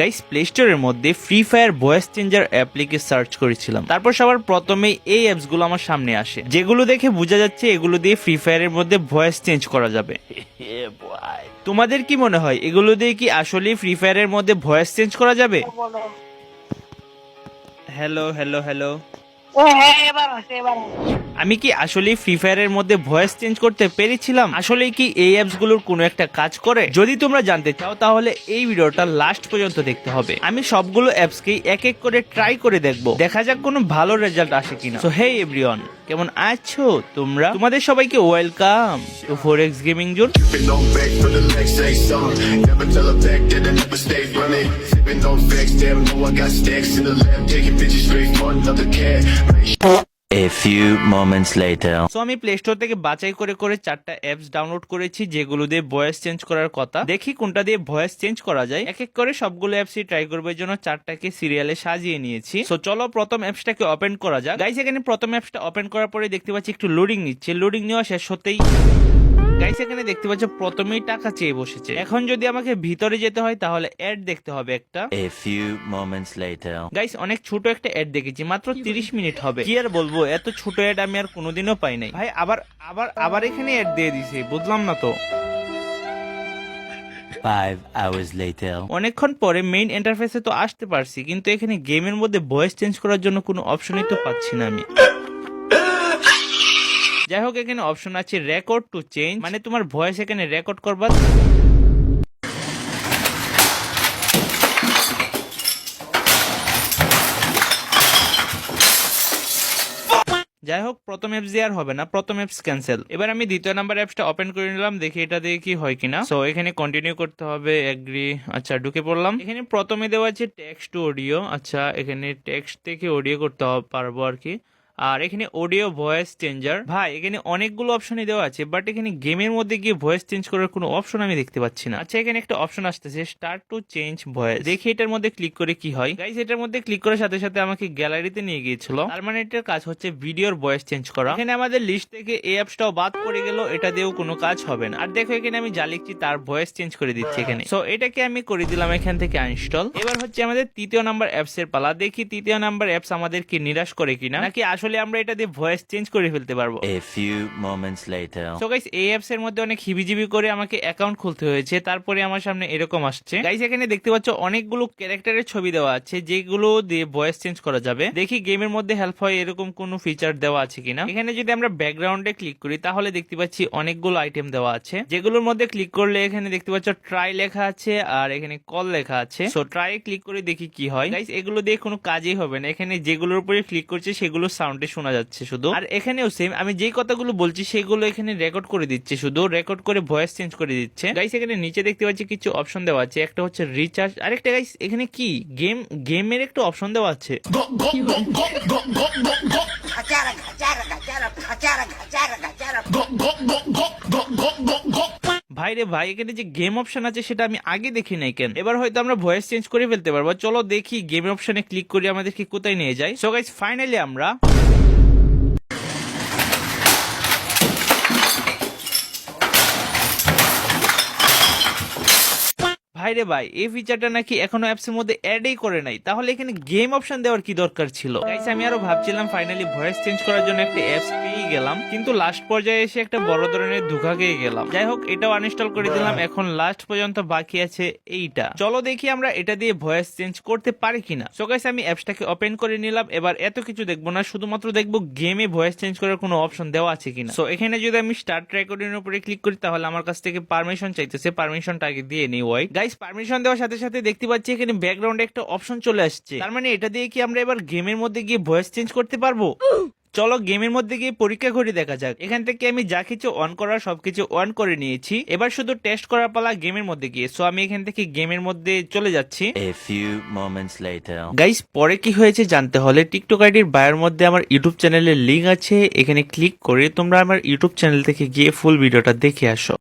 Guys play স্টোরের মধ্যে free fire voice changer app লিখে সার্চ করেছিলাম, তারপর সবার প্রথমেই এই অ্যাপস গুলো আমার সামনে আসে, যেগুলো দেখে বোঝা যাচ্ছে এগুলো দিয়ে ফ্রি ফায়ারের মধ্যে ভয়েস চেঞ্জ করা যাবে। তোমাদের কি মনে হয় এগুলো দিয়ে কি আসলে ফ্রি ফায়ারের মধ্যে ভয়েস চেঞ্জ করা যাবে? হ্যালো হ্যালো হ্যালো, আমি কি আসলে ফ্রি ফায়ারের মধ্যে ভয়েস চেঞ্জ করতে পেরেছিলাম? আসলে কি এই অ্যাপস গুলোর কোনো একটা কাজ করে? যদি তোমরা জানতে চাও তাহলে এই ভিডিওটা লাস্ট পর্যন্ত দেখতে হবে। আমি সবগুলো অ্যাপসকেই এক এক করে ট্রাই করে দেখবো, দেখা যাক কোনো ভালো রেজাল্ট আসে কিনা। সো হে এভরিওয়ান, কেমন আছো তোমরা? তোমাদের সবাইকে welcome to 4X gaming zone. A few moments later. So আমি প্লে স্টোর থেকে বাছাই করে করে 4টা অ্যাপস ডাউনলোড করেছি যেগুলো দিয়ে ভয়েস চেঞ্জ করার কথা। দেখি কোনটা দিয়ে ভয়েস চেঞ্জ করা যায়। এক এক করে সবগুলো অ্যাপসই ট্রাই করবো, এর জন্য 4টাকে সিরিয়ালে সাজিয়ে নিয়েছি। সো চলো প্রথম অ্যাপসটাকে ওপেন করা যাক। গাইস এখানে প্রথম অ্যাপসটা ওপেন করার পরে দেখতে পাচ্ছি একটু লোডিং নিচ্ছে। লোডিং নেওয়া শেষ হতেই গাইস এখানে দেখতে পাচ্ছ প্রথমেই টাকা চেয়ে বসেছে। এখন যদি আমাকে ভিতরে যেতে হয় তাহলে অ্যাড দেখতে হবে একটা। A few moments later. Guys অনেক ছোট একটা অ্যাড দেখেছি, মাত্র 30 মিনিট হবে। কি আর বলবো, এত ছোট অ্যাড আমি আর কোনোদিনও পাই নাই। ভাই আবার আবার আবার এখানে অ্যাড দিয়ে দিছে, বুঝলাম না তো। 5 hours later. অনেকক্ষণ পরে মেইন ইন্টারফেসে তো আসতে পারছি, কিন্তু এখানে গেমের মধ্যে ভয়েস চেঞ্জ করার জন্য কোনো অপশনই তো পাচ্ছি না আমি। যাই হোক, এখানে অপশন আছে রেকর্ড টু চেঞ্জ, মানে তোমার ভয়েস এখানে রেকর্ড করবা। যাই হোক, প্রথম অ্যাপস দিয়ে আর হবে না, প্রথম অ্যাপস ক্যান্সেল। এবার আমি দ্বিতীয় নাম্বার অ্যাপসটা ওপেন করে নিলাম, দেখি এটা দিয়ে কি হয় কিনা। সো এখানে কন্টিনিউ করতে হবে, এগ্রি। আচ্ছা ঢুকে পড়লাম। এখানে প্রথমে দেওয়া আছে টেক্সট টু অডিও। আচ্ছা এখানে টেক্সট থেকে অডিও করতে পারবো আর কি। আর এখানে অডিও ভয়েস চেঞ্জার। ভাই এখানে অনেকগুলো অপশনই দেওয়া আছে, বাট এখানে গেমের মধ্যে গিয়ে ভয়েস চেঞ্জ করার কোনো অপশন আমি দেখতে পাচ্ছি না। আচ্ছা এখানে একটা অপশন আসতেছে স্টার্ট টু চেঞ্জ ভয়েস, দেখি এটার মধ্যে ক্লিক করে কি হয়। গাইস এটার মধ্যে ক্লিক করার সাথে সাথে আমাকে গ্যালারিতে নিয়ে গিয়েছিল, তার মানে এটার কাজ হচ্ছে ভিডিওর ভয়েস চেঞ্জ করা। এখানে আমাদের লিস্ট থেকে এই অ্যাপসটাও বাদ পড়ে গেল, এটা দিয়েও কোনো কাজ হবে না। আর দেখো এখানে আমি যা লিখছি তার ভয়েস চেঞ্জ করে দিচ্ছি এখানে। সো এটাকে আমি করে দিলাম এখান থেকে আনইনস্টল। এবার হচ্ছে আমাদের তৃতীয় নাম্বার অ্যাপস এর পালা। দেখি তৃতীয় নাম্বার অ্যাপস আমাদেরকে নিরাশ করে কিনা, নাকি আসলে আমরা এটা দিয়ে ভয়েস চেঞ্জ করে ফেলতে পারবো। A few moments later. So guys এই অ্যাপস এর মধ্যে অনেক হিবিজিবি করে আমাকে অ্যাকাউন্ট খুলতে হয়েছে, তারপরে আমার সামনে এরকম আসছে। গাইস এখানে দেখতে পাচ্ছ অনেকগুলো ক্যারেক্টারের ছবি দেওয়া আছে যেগুলো দিয়ে ভয়েস চেঞ্জ করা যাবে। দেখি গেমের মধ্যে হেল্প হয় এরকম কোনো ফিচার দেওয়া আছে কিনা। এখানে যদি আমরা ব্যাকগ্রাউন্ডে ক্লিক করি তাহলে দেখতে পাচ্ছি অনেকগুলো আইটেম দেওয়া আছে, যেগুলোর মধ্যে ক্লিক করলে এখানে দেখতে পাচ্ছ ট্রাই লেখা আছে আর এখানে কল লেখা আছে। সো ট্রাই ক্লিক করে দেখি কি হয়। গাইস এগুলো দিয়ে কোনো কাজই হবে না, এখানে যেগুলোর উপরে ক্লিক করছে সেগুলো সাউন্ডে শোনা যাচ্ছে শুধু। আর এখানেও সেম, আমি যেই কথাগুলো বলছি সেগুলো এখানে রেকর্ড করে দিচ্ছে, শুধু রেকর্ড করে ভয়েস চেঞ্জ করে দিচ্ছে। গাইস এখানে নিচে দেখতে পাচ্ছি কিছু অপশন দেওয়া আছে, একটা হচ্ছে রিচার্জ, আরেকটা গাইস এখানে কি গেমের একটা অপশন দেওয়া আছে। ভাই রে ভাই, এখানে যে গেম অপশন আছে সেটা আমি আগে দেখি নাই কেন। এবার হয়তো আমরা ভয়েস চেঞ্জ করে ফেলতে পারবো। চলো দেখি গেম অপশনে ক্লিক করি আমাদেরকে কোথায় নিয়ে যায়। সো গাইস ফাইনালি আমরা ভাইরে ভাই, এই ফিচারটা নাকি এখনো অ্যাপস এর মধ্যে অ্যাডই করে নাই, তাহলে এখানে গেম অপশন দেওয়ার কি দরকার ছিল? গাইস আমি আরো ভাবছিলাম ফাইনালি ভয়েস চেঞ্জ করার জন্য একটা অ্যাপস পেয়ে গেলাম, কিন্তু লাস্ট পর্যায়ে এসে একটা বড় ধরনের ধোঁকা খেয়ে গেলাম। যাই হোক, এটাও আনইনস্টল করে দিলাম। এখন লাস্ট পর্যন্ত বাকি আছে এইটা। চলো দেখি আমরা এটা দিয়ে ভয়েস চেঞ্জ করতে পারি কিনা। সো গাইস আমি অ্যাপসটাকে ওপেন করে নিলাম। এবার এত কিছু দেখবো না, শুধুমাত্র দেখবো গেমে ভয়েস চেঞ্জ করার কোনো অপশন দেওয়া আছে কিনা। সো এখানে যদি আমি স্টার্ট রেকর্ডিং এর উপরে ক্লিক করি তাহলে আমার কাছ থেকে পারমিশন চাইতেছে, পারমিশনটা আগে দিয়ে নিই। ওয়াই গাইস পারমিশন দেওয়ার সাথে সাথে দেখতে পাচ্ছি এখানে ব্যাকগ্রাউন্ডে একটা অপশন চলে আসছে, তার মানে এটা দিয়ে কি আমরা এবার গেমের মধ্যে গিয়ে ভয়েস চেঞ্জ করতে পারবো? চলো গেমের মধ্যে গিয়ে পরীক্ষা করে দেখা যাক। এখান থেকে আমি যা কিছু অন করার সবকিছু অন করে নিয়েছি, এবার শুধু টেস্ট করার পালা গেমের মধ্যে গিয়ে। সো আমি এখান থেকে গেমের মধ্যে চলে যাচ্ছি। A few moments later. Guys পরে কি হয়েছে জানতে হলে টিকটক আইডির বায়োর মধ্যে আমার ইউটিউব চ্যানেলের লিংক আছে, এখানে ক্লিক করে তোমরা আমার ইউটিউব চ্যানেল থেকে গিয়ে ফুল ভিডিওটা দেখে আসো।